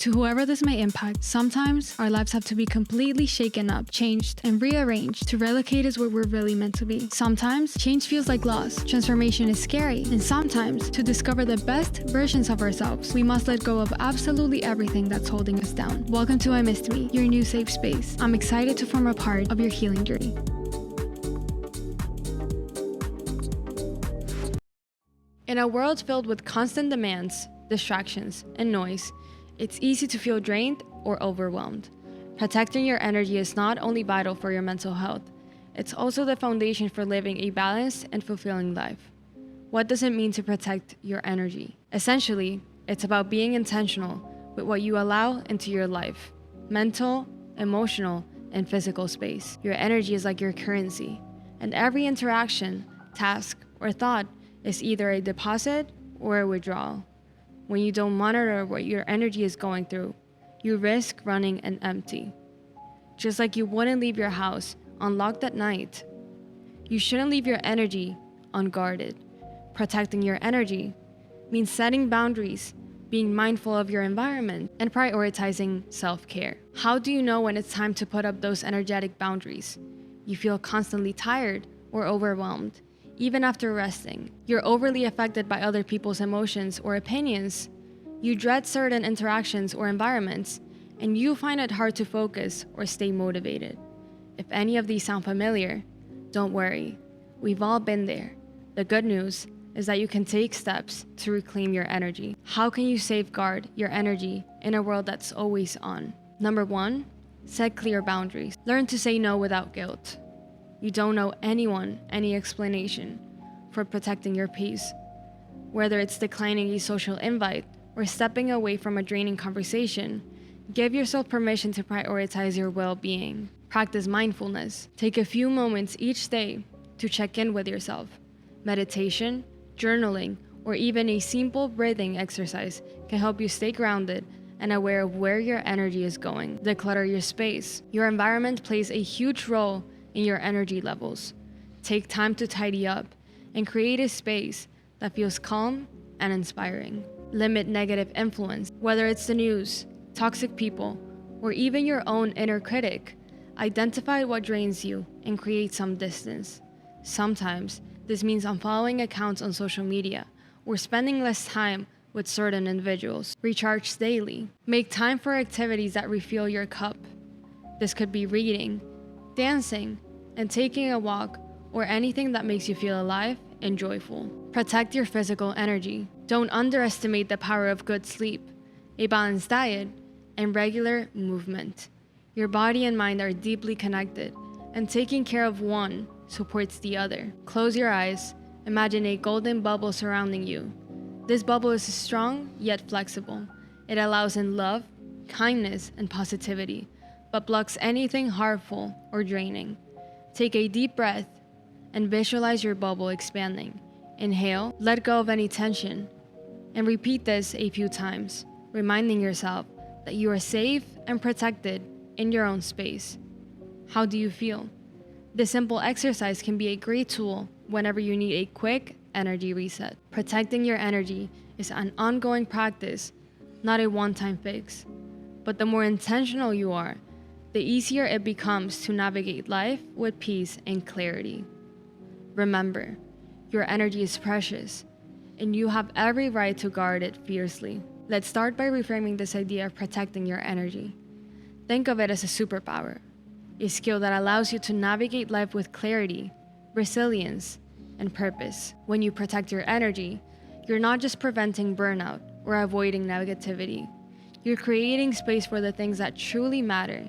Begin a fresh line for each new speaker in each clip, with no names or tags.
To whoever this may impact, sometimes our lives have to be completely shaken up, changed, and rearranged to relocate us where we're really meant to be. Sometimes change feels like loss, transformation is scary, and sometimes to discover the best versions of ourselves, we must let go of absolutely everything that's holding us down. Welcome to I Missed Me, your new safe space. I'm excited to form a part of your healing journey. In a world filled with constant demands, distractions, and noise, it's easy to feel drained or overwhelmed. Protecting your energy is not only vital for your mental health, it's also the foundation for living a balanced and fulfilling life. What does it mean to protect your energy? Essentially, it's about being intentional with what you allow into your life. Mental, emotional, and physical space. Your energy is like your currency, and every interaction, task, or thought is either a deposit or a withdrawal. When you don't monitor what your energy is going through, you risk running an empty. Just like you wouldn't leave your house unlocked at night, you shouldn't leave your energy unguarded. Protecting your energy means setting boundaries, being mindful of your environment, and prioritizing self-care. How do you know when it's time to put up those energetic boundaries? You feel constantly tired or overwhelmed. Even after resting, you're overly affected by other people's emotions or opinions. You dread certain interactions or environments, and you find it hard to focus or stay motivated. If any of these sound familiar, don't worry. We've all been there. The good news is that you can take steps to reclaim your energy. How can you safeguard your energy in a world that's always on? Number 1, set clear boundaries. Learn to say no without guilt. You don't owe anyone any explanation for protecting your peace. Whether it's declining a social invite or stepping away from a draining conversation, give yourself permission to prioritize your well-being. Practice mindfulness. Take a few moments each day to check in with yourself. Meditation, journaling, or even a simple breathing exercise can help you stay grounded and aware of where your energy is going. Declutter your space. Your environment plays a huge role in your energy levels. Take time to tidy up and create a space that feels calm and inspiring. Limit negative influence, whether it's the news, toxic people, or even your own inner critic. Identify what drains you and create some distance. Sometimes this means unfollowing accounts on social media or spending less time with certain individuals. Recharge daily. Make time for activities that refill your cup. This could be reading, dancing, and taking a walk, or anything that makes you feel alive and joyful. Protect your physical energy. Don't underestimate the power of good sleep, a balanced diet, and regular movement. Your body and mind are deeply connected, and taking care of one supports the other. Close your eyes. Imagine a golden bubble surrounding you. This bubble is strong yet flexible. It allows in love, kindness, and positivity, but blocks anything harmful or draining. Take a deep breath and visualize your bubble expanding. Inhale, let go of any tension, and repeat this a few times, reminding yourself that you are safe and protected in your own space. How do you feel? This simple exercise can be a great tool whenever you need a quick energy reset. Protecting your energy is an ongoing practice, not a one-time fix. But the more intentional you are, the easier it becomes to navigate life with peace and clarity. Remember, your energy is precious, and you have every right to guard it fiercely. Let's start by reframing this idea of protecting your energy. Think of it as a superpower, a skill that allows you to navigate life with clarity, resilience, and purpose. When you protect your energy, you're not just preventing burnout or avoiding negativity. You're creating space for the things that truly matter.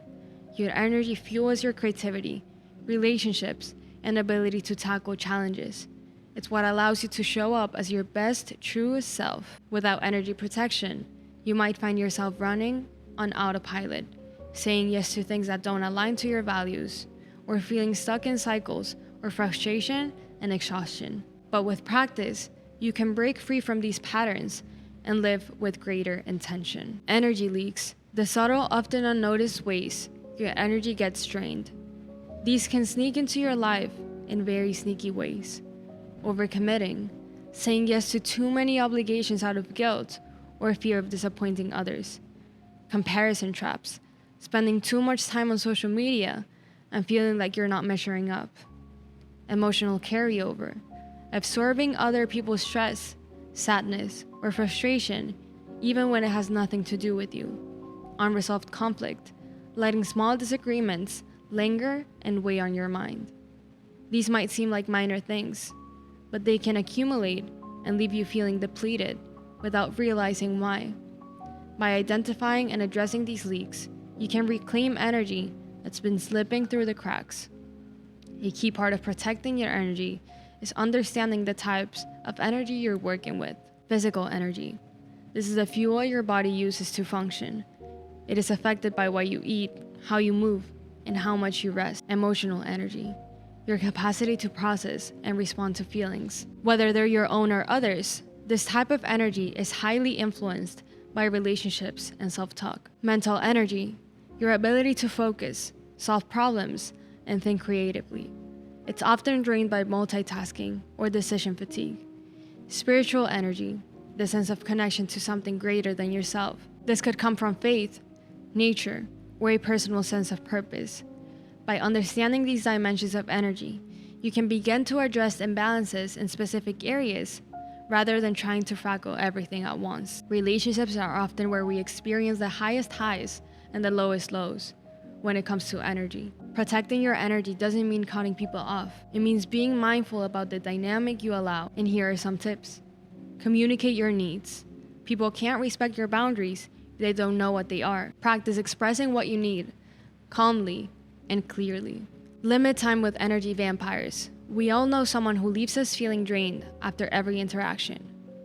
Your energy fuels your creativity, relationships, and ability to tackle challenges. It's what allows you to show up as your best, truest self. Without energy protection, you might find yourself running on autopilot, saying yes to things that don't align to your values, or feeling stuck in cycles or frustration and exhaustion. But with practice, you can break free from these patterns and live with greater intention. Energy leaks, the subtle, often unnoticed ways your energy gets drained. These can sneak into your life in very sneaky ways. Overcommitting, saying yes to too many obligations out of guilt or fear of disappointing others. comparison traps, spending too much time on social media, and feeling like you're not measuring up. Emotional carryover, absorbing other people's stress, sadness, or frustration, even when it has nothing to do with you. Unresolved conflict, letting small disagreements linger and weigh on your mind. These might seem like minor things, but they can accumulate and leave you feeling depleted without realizing why. By identifying and addressing these leaks, you can reclaim energy that's been slipping through the cracks. A key part of protecting your energy is understanding the types of energy you're working with. Physical energy. This is the fuel your body uses to function. It is affected by what you eat, how you move, and how much you rest. Emotional energy. Your capacity to process and respond to feelings. Whether they're your own or others, this type of energy is highly influenced by relationships and self-talk. Mental energy. Your ability to focus, solve problems, and think creatively. It's often drained by multitasking or decision fatigue. Spiritual energy. The sense of connection to something greater than yourself. This could come from faith, nature, or a personal sense of purpose. By understanding these dimensions of energy, you can begin to address imbalances in specific areas rather than trying to tackle everything at once. Relationships are often where we experience the highest highs and the lowest lows when it comes to energy. Protecting your energy doesn't mean cutting people off. It means being mindful about the dynamic you allow. And here are some tips. Communicate your needs. People can't respect your boundaries if they don't know what they are. Practice expressing what you need, calmly and clearly. Limit time with energy vampires. We all know someone who leaves us feeling drained after every interaction.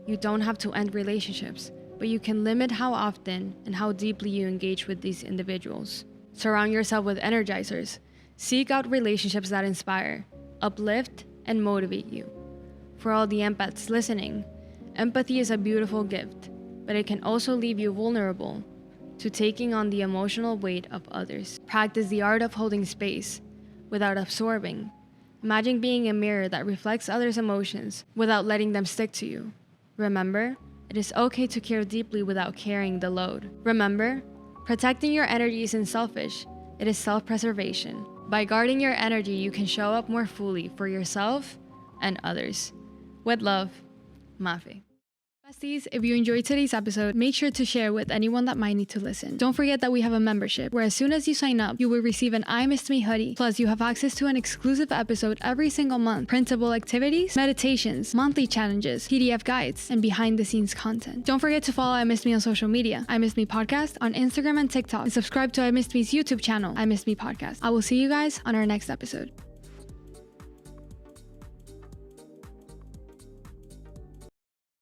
You don't have to end relationships, but you can limit how often and how deeply you engage with these individuals. Surround yourself with energizers. Seek out relationships that inspire, uplift, and motivate you. For all the empaths listening, empathy is a beautiful gift, but it can also leave you vulnerable to taking on the emotional weight of others. Practice the art of holding space without absorbing. Imagine being a mirror that reflects others' emotions without letting them stick to you. Remember, it is okay to care deeply without carrying the load. Remember, protecting your energy isn't selfish, it is self-preservation. By guarding your energy, you can show up more fully for yourself and others. With love, Mafe. Besties, if you enjoyed today's episode, make sure to share with anyone that might need to listen. Don't forget that we have a membership where as soon as you sign up, you will receive an I Missed Me hoodie. Plus, you have access to an exclusive episode every single month, printable activities, meditations, monthly challenges, PDF guides, and behind the scenes content. Don't forget to follow I Missed Me on social media, I Missed Me Podcast on Instagram and TikTok, and subscribe to I Missed Me's YouTube channel, I Missed Me Podcast. I will see you guys on our next episode.